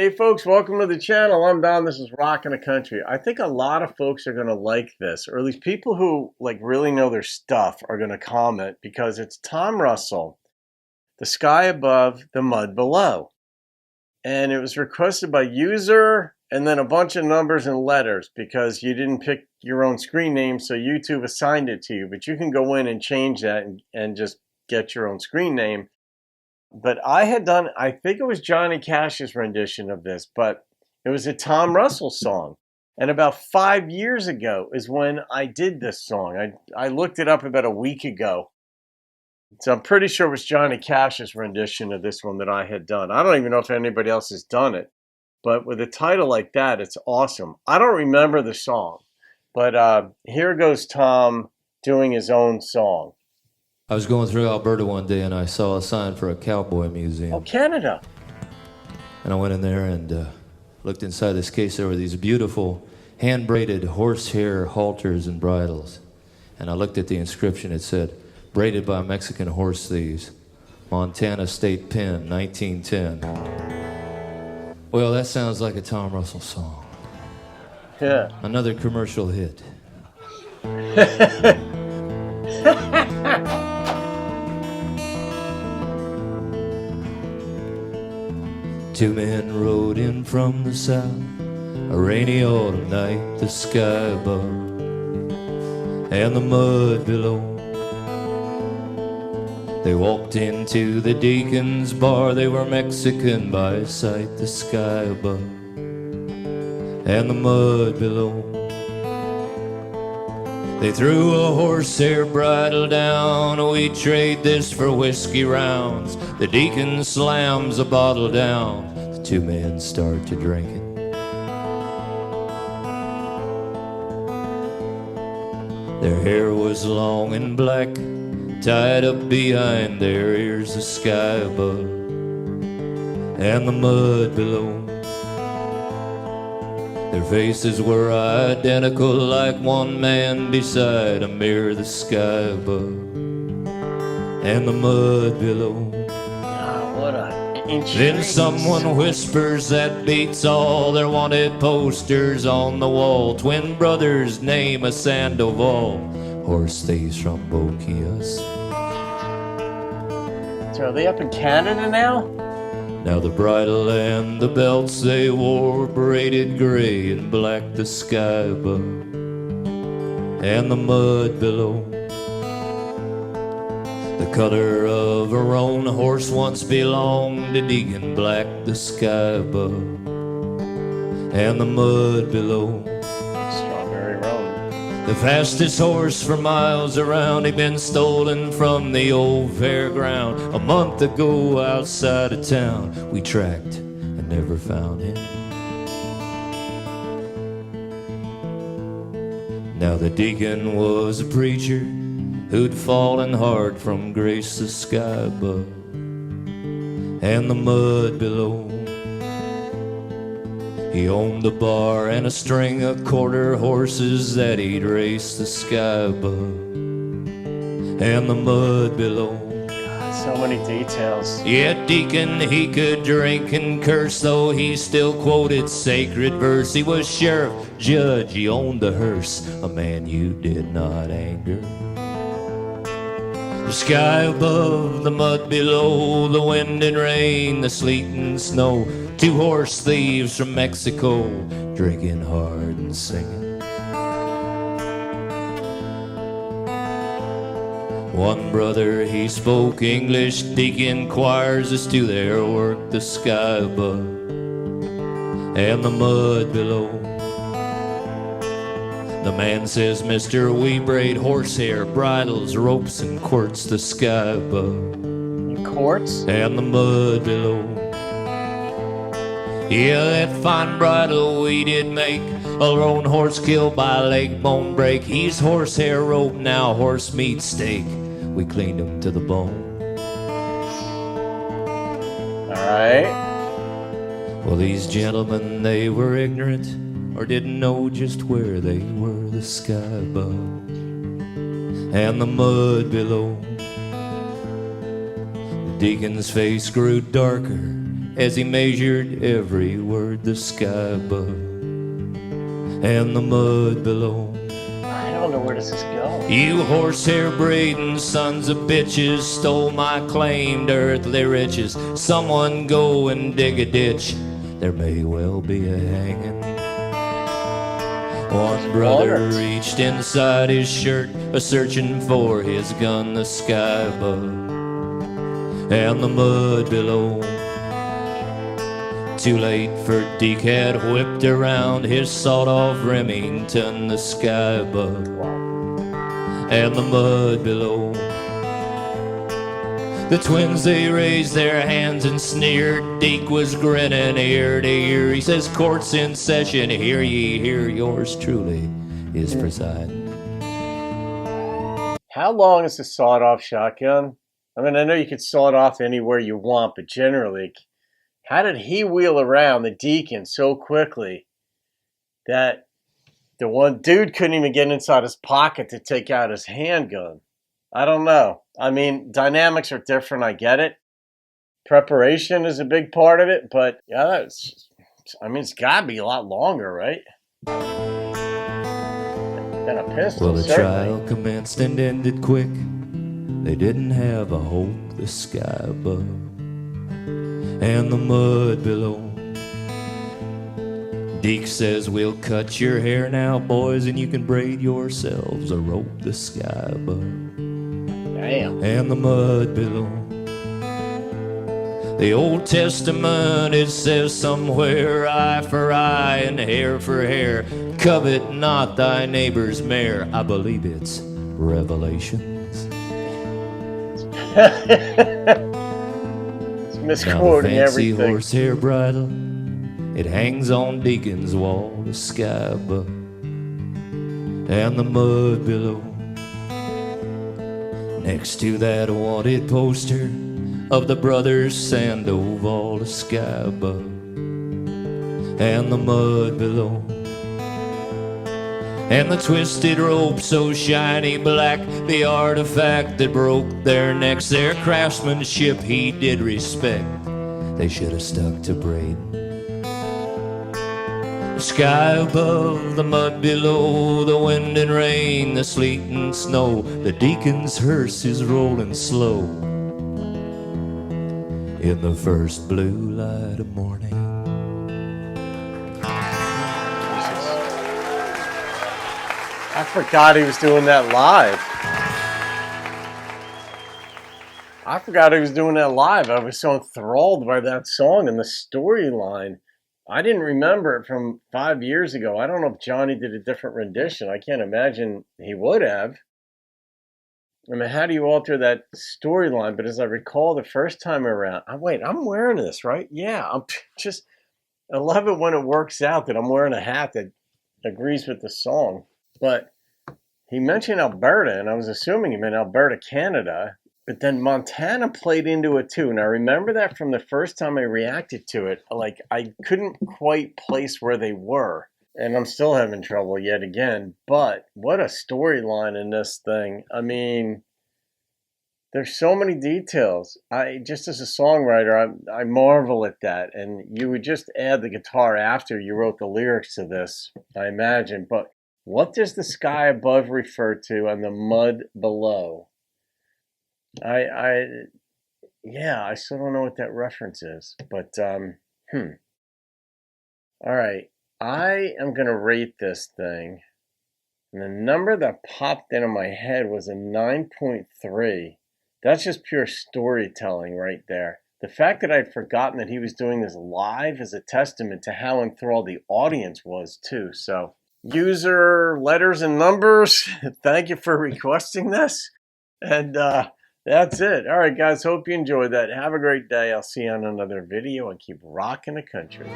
Hey folks, welcome to the channel. I'm Don. This is Rockin' the Country. I think a lot of folks are going to like this, or at least people who really know their stuff are going to comment, because it's Tom Russell, The Sky Above, the Mud Below. And it was requested by user and then a bunch of numbers and letters because you didn't pick your own screen name, so YouTube assigned it to you. But you can go in and change that and just get your own screen name. But I had done, I think it was Johnny Cash's rendition of this, but it was a Tom Russell song. And about 5 years ago is when I did this song. I looked it up about a week ago. So I'm pretty sure it was Johnny Cash's rendition of this one that I had done. I don't even know if anybody else has done it. But with a title like that, it's awesome. I don't remember the song. But here goes Tom doing his own song. I was going through Alberta one day and I saw a sign for a cowboy museum. Oh, Canada. And I went in there and looked inside this case. There were these beautiful hand-braided horsehair halters and bridles. And I looked at the inscription. It said, braided by Mexican horse thieves, Montana State Pen, 1910. Well, that sounds like a Tom Russell song. Yeah. Another commercial hit. Two men rode in from the south, a rainy autumn night, the sky above and the mud below. They walked into the deacon's bar, they were Mexican by sight, the sky above and the mud below. They threw a horsehair bridle down, we trade this for whiskey rounds. The deacon slams a bottle down, the two men start to drink it. Their hair was long and black, tied up behind their ears, the sky above and the mud below. Their faces were identical, like one man beside a mirror, the sky above and the mud below. What a Then someone whispers that beats all their wanted posters on the wall. Twin brothers, name a Sandoval, horse thieves from Boquias. So are they up in Canada now? Now the bridle and the belts they wore, braided gray and black, the sky above and the mud below. The color of a roan horse once belonged to Deacon Black, the sky above and the mud below. Strawberry roan. The fastest horse for miles around, he'd been stolen from the old fairground. A month ago outside of town, we tracked and never found him. Now the deacon was a preacher who'd fallen hard from grace, the sky above and the mud below. He owned a bar and a string of quarter horses that he'd race, the sky above and the mud below. God, so many details. Yet Deacon, he could drink and curse, though he still quoted sacred verse. He was sheriff, judge, he owned the hearse, a man you did not anger. The sky above, the mud below, the wind and rain, the sleet and snow. Two horse thieves from Mexico, drinking hard and singing. One brother, he spoke English, deacon choirs as to their work, the sky above and the mud below. The man says, Mister, we braid horsehair, bridles, ropes, and quirts, the sky above Quartz? and the mud below. Yeah, that fine bridle we did make, a lone horse killed by a leg bone break. He's horsehair rope, now horse meat steak. We cleaned him to the bone. All right. Well, these gentlemen, they were ignorant or didn't know just where they were, the sky above and the mud below. The deacon's face grew darker, as he measured every word, the sky above and the mud below. I don't know, where does this go? You horsehair braiding sons of bitches stole my claimed earthly riches. Someone go and dig a ditch, there may well be a hanging. One brother reached inside his shirt, a-searching for his gun, the sky above and the mud below. Too late for Deke had whipped around his sawed-off Remington, the sky above and the mud below. The twins, they raised their hands and sneered. Deke was grinning ear to ear. He says, court's in session, hear ye, hear. Yours truly is presiding. How long is the sawed-off shotgun? I mean, I know you could saw it off anywhere you want, but generally, how did he wheel around the deacon so quickly that the one dude couldn't even get inside his pocket to take out his handgun? I don't know. I mean, dynamics are different. I get it. Preparation is a big part of it, but yeah, it's got to be a lot longer, right? Than a pistol. Well, the certainly. trial commenced and ended quick. They didn't have a hope, the sky above and the mud below. Deke says, we'll cut your hair now, boys, and you can braid yourselves a rope, the sky above and the mud below. The Old Testament, it says somewhere, eye for eye and hair for hair. Covet not thy neighbor's mare. I believe it's Revelations. It's misquoting now the fancy everything. horsehair bridle, it hangs on Deacon's wall, the sky above and the mud below. Next to that wanted poster of the brothers Sandoval, the sky above and the mud below. And the twisted rope so shiny black, the artifact that broke their necks. Their craftsmanship he did respect. They should have stuck to braid. The sky above, the mud below, the wind and rain, the sleet and snow. The deacon's hearse is rolling slow in the first blue light of morning. I forgot he was doing that live. I was so enthralled by that song and the storyline. I didn't remember it from 5 years ago. I don't know if Johnny did a different rendition. I can't imagine he would have. I mean, how do you alter that storyline? But as I recall, the first time around, I'm wearing this, right? Yeah, I love it when it works out that I'm wearing a hat that agrees with the song. But he mentioned Alberta, and I was assuming he meant Alberta, Canada. But then Montana played into it too. And I remember that from the first time I reacted to it. Like, I couldn't quite place where they were. And I'm still having trouble yet again. But what a storyline in this thing. I mean, there's so many details. Just as a songwriter, I marvel at that. And you would just add the guitar after you wrote the lyrics to this, I imagine. But what does the sky above refer to and the mud below? I still don't know what that reference is, but all right, I am gonna rate this thing, and the number that popped into my head was a 9.3. That's just pure storytelling right there. The fact that I'd forgotten that he was doing this live is a testament to how enthralled the audience was too. So, user letters and numbers, thank you for requesting this, and that's it. All right, guys. Hope you enjoyed that. Have a great day. I'll see you on another video and keep rocking the country.